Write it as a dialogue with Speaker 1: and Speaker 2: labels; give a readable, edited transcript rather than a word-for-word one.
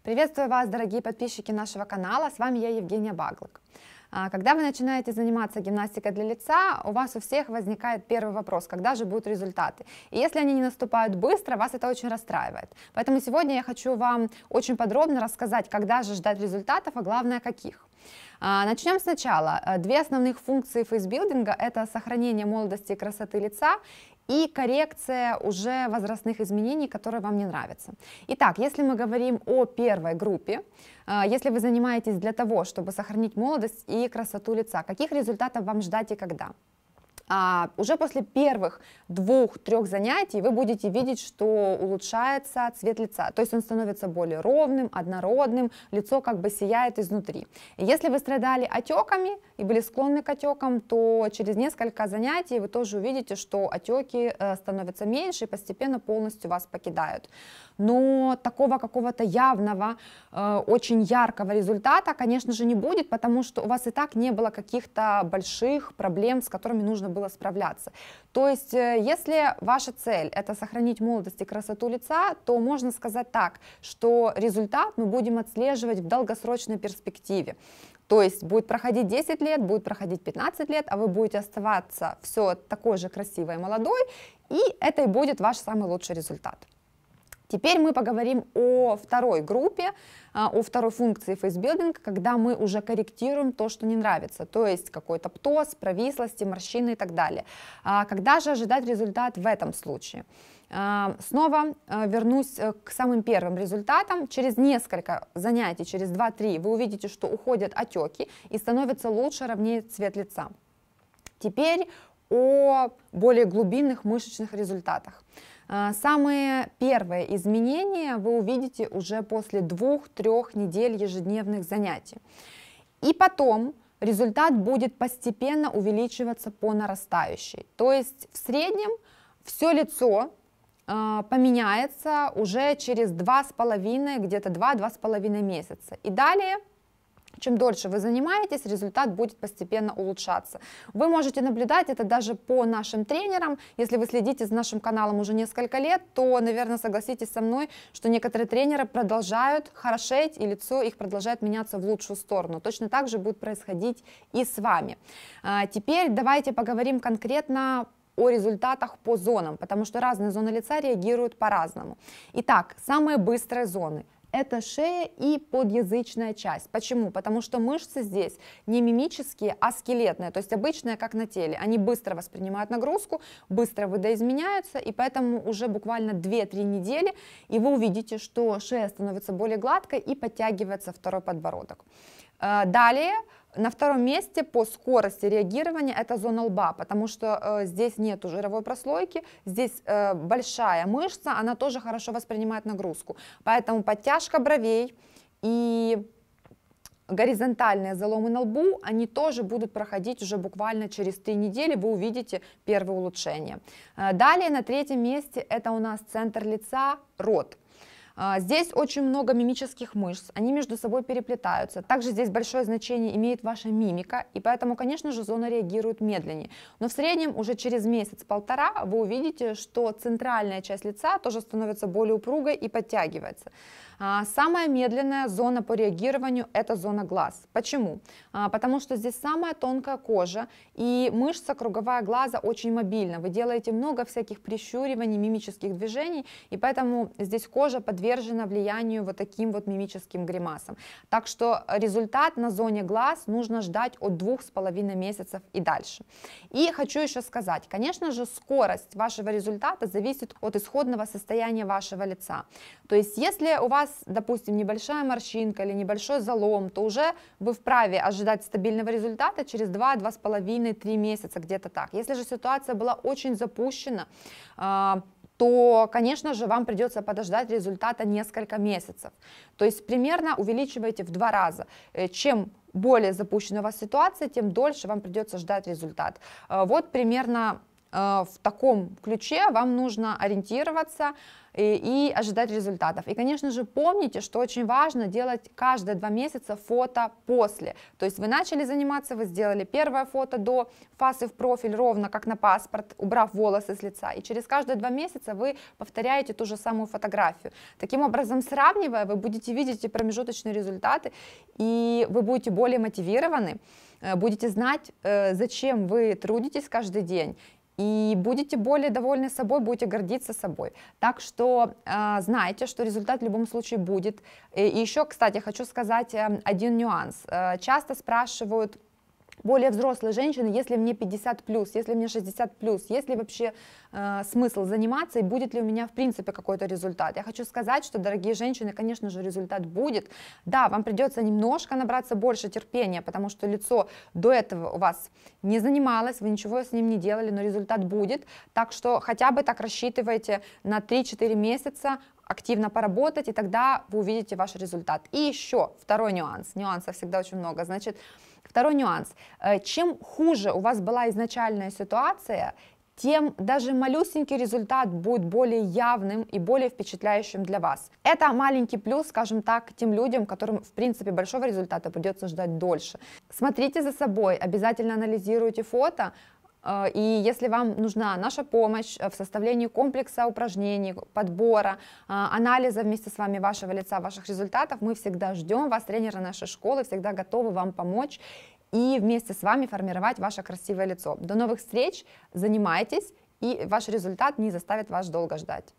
Speaker 1: Приветствую вас, дорогие подписчики нашего канала, с вами я, Евгения Баглык. Когда вы начинаете заниматься гимнастикой для лица, у вас у всех возникает первый вопрос, когда же будут результаты. И если они не наступают быстро, вас это очень расстраивает. Поэтому сегодня я хочу вам очень подробно рассказать, когда же ждать результатов, а главное, каких. Начнем сначала. Две основных функции фейсбилдинга – это сохранение молодости и красоты лица и коррекция уже возрастных изменений, которые вам не нравятся. Итак, если мы говорим о первой группе, если вы занимаетесь для того, чтобы сохранить молодость и красоту лица, каких результатов вам ждать и когда? Уже после первых 2-3 занятий вы будете видеть, что улучшается цвет лица, то есть он становится более ровным, однородным, лицо как бы сияет изнутри. И если вы страдали отеками и были склонны к отекам, то через несколько занятий вы тоже увидите, что отеки становятся меньше и постепенно полностью вас покидают. Но такого какого-то явного, очень яркого результата, конечно же, не будет, потому что у вас и так не было каких-то больших проблем, с которыми нужно было справляться. То есть, если ваша цель – это сохранить молодость и красоту лица, то можно сказать так, что результат мы будем отслеживать в долгосрочной перспективе. То есть будет проходить 10 лет, будет проходить 15 лет, а вы будете оставаться все такой же красивой и молодой, и это и будет ваш самый лучший результат. Теперь мы поговорим о второй группе, о второй функции фейсбилдинга, когда мы уже корректируем то, что не нравится, то есть какой-то птоз, провислости, морщины и так далее. Когда же ожидать результат в этом случае? Снова вернусь к самым первым результатам. Через несколько занятий, через 2-3, вы увидите, что уходят отеки и становится лучше, ровнее цвет лица. Теперь о более глубинных мышечных результатах. Самые первые изменения вы увидите уже после 2-3 недель ежедневных занятий. И потом результат будет постепенно увеличиваться по нарастающей. То есть в среднем все лицо поменяется уже через 2,5, где-то 2-2,5 месяца. И далее, чем дольше вы занимаетесь, результат будет постепенно улучшаться. Вы можете наблюдать это даже по нашим тренерам. Если вы следите за нашим каналом уже несколько лет, то, наверное, согласитесь со мной, что некоторые тренеры продолжают хорошеть, и лицо их продолжает меняться в лучшую сторону. Точно так же будет происходить и с вами. Теперь давайте поговорим конкретно о результатах по зонам, потому что разные зоны лица реагируют по-разному. Итак, самые быстрые зоны – это шея и подъязычная часть. Почему? Потому что мышцы здесь не мимические, а скелетные, то есть обычные, как на теле. Они быстро воспринимают нагрузку, быстро видоизменяются, и поэтому уже буквально 2-3 недели, и вы увидите, что шея становится более гладкой и подтягивается второй подбородок. Далее, на втором месте по скорости реагирования это зона лба, потому что здесь нет жировой прослойки, здесь большая мышца, она тоже хорошо воспринимает нагрузку. Поэтому подтяжка бровей и горизонтальные заломы на лбу, они тоже будут проходить уже буквально через 3 недели, вы увидите первые улучшения. Далее на третьем месте это у нас центр лица, рот. Здесь очень много мимических мышц, они между собой переплетаются. Также здесь большое значение имеет ваша мимика, и поэтому, конечно же, зона реагирует медленнее. Но в среднем уже через месяц-полтора вы увидите, что центральная часть лица тоже становится более упругой и подтягивается. Самая медленная зона по реагированию – это зона глаз. Почему? Потому что здесь самая тонкая кожа, и мышца круговая глаза очень мобильна. Вы делаете много всяких прищуриваний, мимических движений, и поэтому здесь кожа подвержена влиянию вот таким вот мимическим гримасам. Так что результат на зоне глаз нужно ждать от 2,5 месяцев и дальше. И хочу еще сказать, конечно же, скорость вашего результата зависит от исходного состояния вашего лица. То есть если у вас, допустим, небольшая морщинка или небольшой залом, то уже вы вправе ожидать стабильного результата через 2-2,5-3 месяца, где-то так. Если же ситуация была очень запущена, то, конечно же, вам придется подождать результата несколько месяцев. То есть примерно увеличивайте в 2 раза. Чем более запущена у вас ситуация, тем дольше вам придется ждать результат. Вот примерно в таком ключе вам нужно ориентироваться и ожидать результатов. И, конечно же, помните, что очень важно делать каждые 2 месяца фото после. То есть вы начали заниматься, вы сделали первое фото до фасы в профиль, ровно как на паспорт, убрав волосы с лица. И через каждые 2 месяца вы повторяете ту же самую фотографию. Таким образом, сравнивая, вы будете видеть эти промежуточные результаты, и вы будете более мотивированы, будете знать, зачем вы трудитесь каждый день, и будете более довольны собой, будете гордиться собой. Так что знайте, что результат в любом случае будет. И еще, кстати, хочу сказать один нюанс. Часто спрашивают более взрослые женщины, если мне 50+, если мне 60+, есть ли вообще смысл заниматься и будет ли у меня в принципе какой-то результат. Я хочу сказать, что, дорогие женщины, конечно же, результат будет. Да, вам придется немножко набраться больше терпения, потому что лицо до этого у вас не занималось, вы ничего с ним не делали, но результат будет. Так что хотя бы так рассчитывайте на 3-4 месяца, активно поработать, и тогда вы увидите ваш результат. И еще второй нюанс, нюансов всегда очень много, значит, второй нюанс, чем хуже у вас была изначальная ситуация, тем даже малюсенький результат будет более явным и более впечатляющим для вас. Это маленький плюс, скажем так, тем людям, которым в принципе большого результата придется ждать дольше. Смотрите за собой, обязательно анализируйте фото. И если вам нужна наша помощь в составлении комплекса упражнений, подбора, анализа вместе с вами вашего лица, ваших результатов, мы всегда ждем вас, тренеры нашей школы, всегда готовы вам помочь и вместе с вами формировать ваше красивое лицо. До новых встреч, занимайтесь, и ваш результат не заставит вас долго ждать.